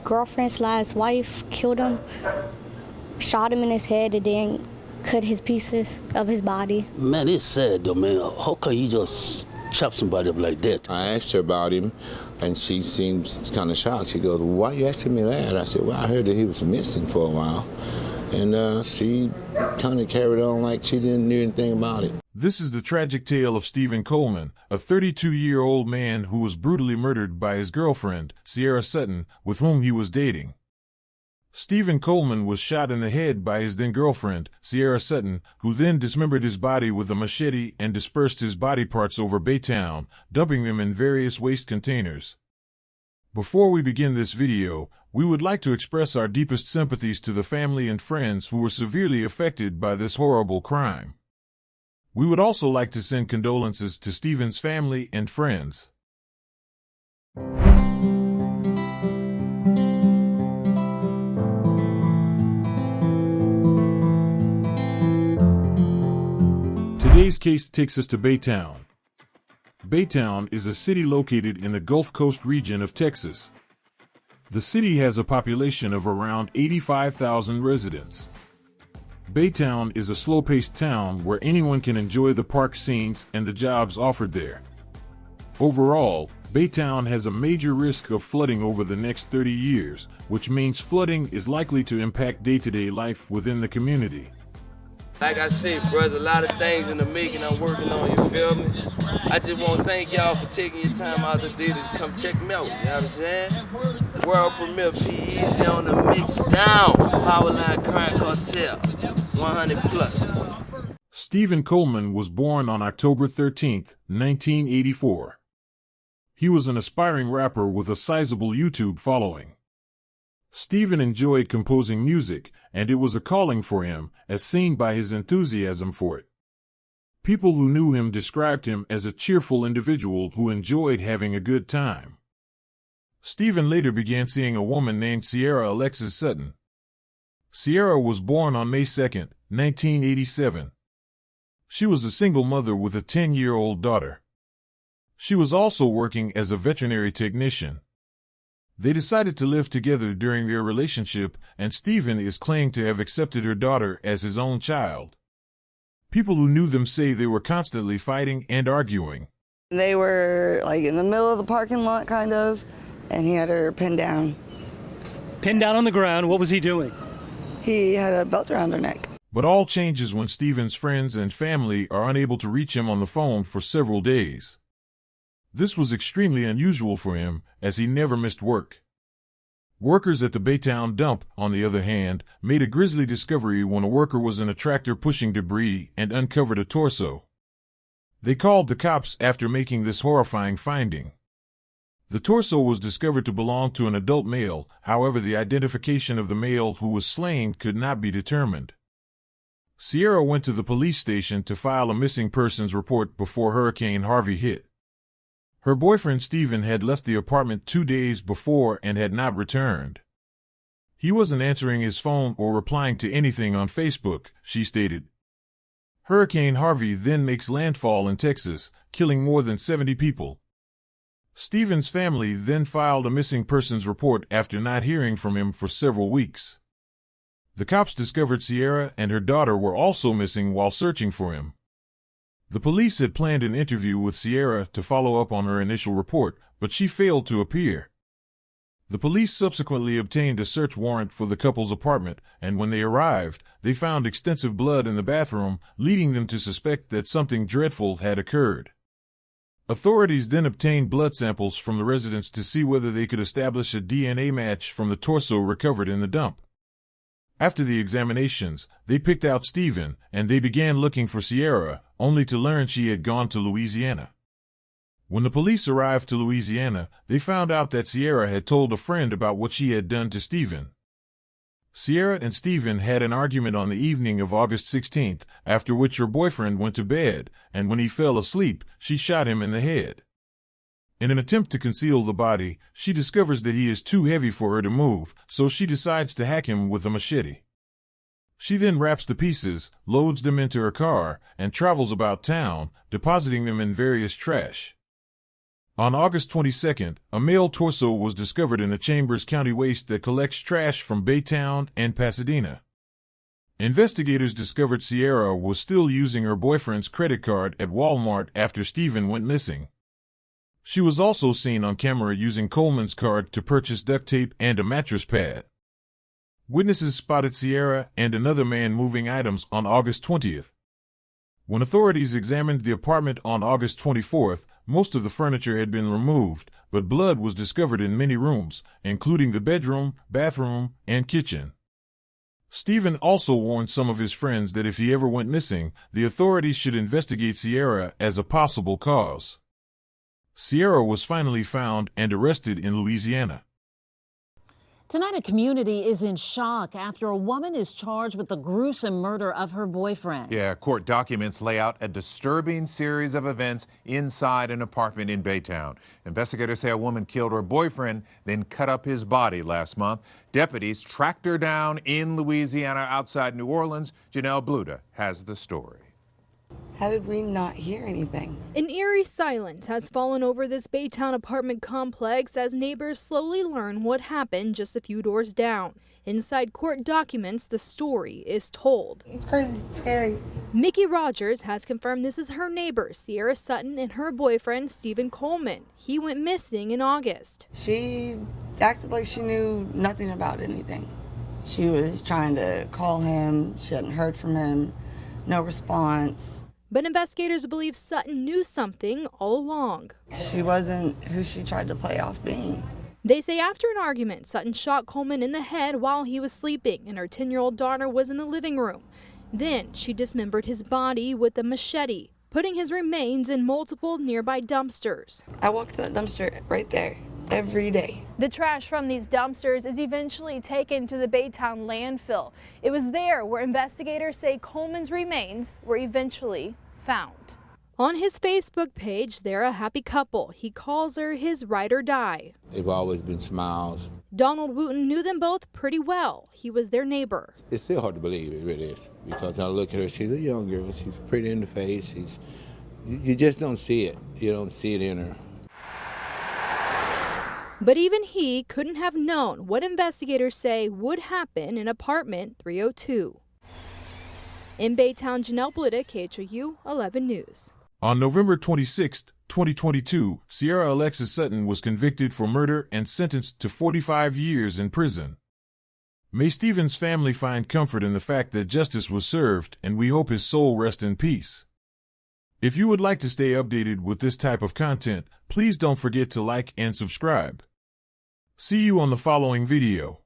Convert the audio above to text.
girlfriend's last wife killed him, shot him in his head, and then cut his pieces of his body. Man, it's sad though, man. How can you just chop somebody up like that? I asked her about him, and she seems kind of shocked. She goes, "Why are you asking me that?" I said, "Well, I heard that he was missing for a while." And she kind of carried on like she didn't know anything about it. This is the tragic tale of Stephen Coleman, a 32-year-old man who was brutally murdered by his girlfriend, Cierra Sutton, with whom he was dating. Stephen Coleman was shot in the head by his then-girlfriend, Cierra Sutton, who then dismembered his body with a machete and dispersed his body parts over Baytown, dumping them in various waste containers. Before we begin this video, we would like to express our deepest sympathies to the family and friends who were severely affected by this horrible crime. We would also like to send condolences to Stephen's family and friends. Today's case takes us to Baytown. Baytown is a city located in the Gulf Coast region of Texas. The city has a population of around 85,000 residents. Baytown is a slow-paced town where anyone can enjoy the park scenes and the jobs offered there. Overall, Baytown has a major risk of flooding over the next 30 years, which means flooding is likely to impact day-to-day life within the community. Like I said, brother, a lot of things in the making I'm working on, you feel me? I just want to thank y'all for taking your time out today to come check me out, you know what I'm saying? World premiere, P.E.Z. on the mix down. Powerline Crime Cartel, 100 plus. Stephen Coleman was born on October 13, 1984. He was an aspiring rapper with a sizable YouTube following. Stephen enjoyed composing music, and it was a calling for him, as seen by his enthusiasm for it. People who knew him described him as a cheerful individual who enjoyed having a good time. Stephen later began seeing a woman named Cierra Alexis Sutton. Ciarra was born on May 2, 1987. She was a single mother with a 10-year-old daughter. She was also working as a veterinary technician. They decided to live together during their relationship, and Stephen is claimed to have accepted her daughter as his own child. People who knew them say they were constantly fighting and arguing. They were like in the middle of the parking lot, kind of, and he had her pinned down. Pinned down on the ground? What was he doing? He had a belt around her neck. But all changes when Stephen's friends and family are unable to reach him on the phone for several days. This was extremely unusual for him, as he never missed work. Workers at the Baytown dump, on the other hand, made a grisly discovery when a worker was in a tractor pushing debris and uncovered a torso. They called the cops after making this horrifying finding. The torso was discovered to belong to an adult male, however the identification of the male who was slain could not be determined. Ciarra went to the police station to file a missing persons report before Hurricane Harvey hit. Her boyfriend Stephen had left the apartment 2 days before and had not returned. He wasn't answering his phone or replying to anything on Facebook, she stated. Hurricane Harvey then makes landfall in Texas, killing more than 70 people. Stephen's family then filed a missing persons report after not hearing from him for several weeks. The cops discovered Ciarra and her daughter were also missing while searching for him. The police had planned an interview with Ciarra to follow up on her initial report, but she failed to appear. The police subsequently obtained a search warrant for the couple's apartment, and when they arrived, they found extensive blood in the bathroom, leading them to suspect that something dreadful had occurred. Authorities then obtained blood samples from the residents to see whether they could establish a DNA match from the torso recovered in the dump. After the examinations, they picked out Stephen, and they began looking for Ciarra, only to learn she had gone to Louisiana. When the police arrived to Louisiana, they found out that Ciarra had told a friend about what she had done to Stephen. Ciarra and Stephen had an argument on the evening of August 16th, after which her boyfriend went to bed, and when he fell asleep, she shot him in the head. In an attempt to conceal the body, she discovers that he is too heavy for her to move, so she decides to hack him with a machete. She then wraps the pieces, loads them into her car, and travels about town, depositing them in various trash. On August 22nd, a male torso was discovered in a Chambers County waste that collects trash from Baytown and Pasadena. Investigators discovered Ciarra was still using her boyfriend's credit card at Walmart after Stephen went missing. She was also seen on camera using Coleman's card to purchase duct tape and a mattress pad. Witnesses spotted Ciarra and another man moving items on August 20th. When authorities examined the apartment on August 24th, most of the furniture had been removed, but blood was discovered in many rooms, including the bedroom, bathroom, and kitchen. Stephen also warned some of his friends that if he ever went missing, the authorities should investigate Ciarra as a possible cause. Ciarra was finally found and arrested in Louisiana. Tonight, a community is in shock after a woman is charged with the gruesome murder of her boyfriend. Yeah, court documents lay out a disturbing series of events inside an apartment in Baytown. Investigators say a woman killed her boyfriend, then cut up his body last month. Deputies tracked her down in Louisiana outside New Orleans. Janelle Bluda has the story. How did we not hear anything? An eerie silence has fallen over this Baytown apartment complex as neighbors slowly learn what happened just a few doors down. Inside court documents, the story is told. It's crazy, it's scary. Mickey Rogers has confirmed this is her neighbor, Cierra Sutton, and her boyfriend, Stephen Coleman. He went missing in August. She acted like she knew nothing about anything. She was trying to call him. She hadn't heard from him. No response. But investigators believe Sutton knew something all along. She wasn't who she tried to play off being. They say after an argument, Sutton shot Coleman in the head while he was sleeping, and her 10-year-old daughter was in the living room. Then she dismembered his body with a machete, putting his remains in multiple nearby dumpsters. I walk to that dumpster right there every day. The trash from these dumpsters is eventually taken to the Baytown landfill. It was there where investigators say Coleman's remains were eventually found. On his Facebook page, they're a happy couple. He calls her his ride or die. They've always been smiles. Donald Wooten knew them both pretty well. He was their neighbor. It's still hard to believe, it really is, because I look at her, she's a young girl, she's pretty in the face, you just don't see it. You don't see it in her. But even he couldn't have known what investigators say would happen in apartment 302. In Baytown, Janelle Bluda, KHOU 11 News. On November 26, 2022, Cierra Alexis Sutton was convicted for murder and sentenced to 45 years in prison. May Stephen's family find comfort in the fact that justice was served, and we hope his soul rest in peace. If you would like to stay updated with this type of content, please don't forget to like and subscribe. See you on the following video.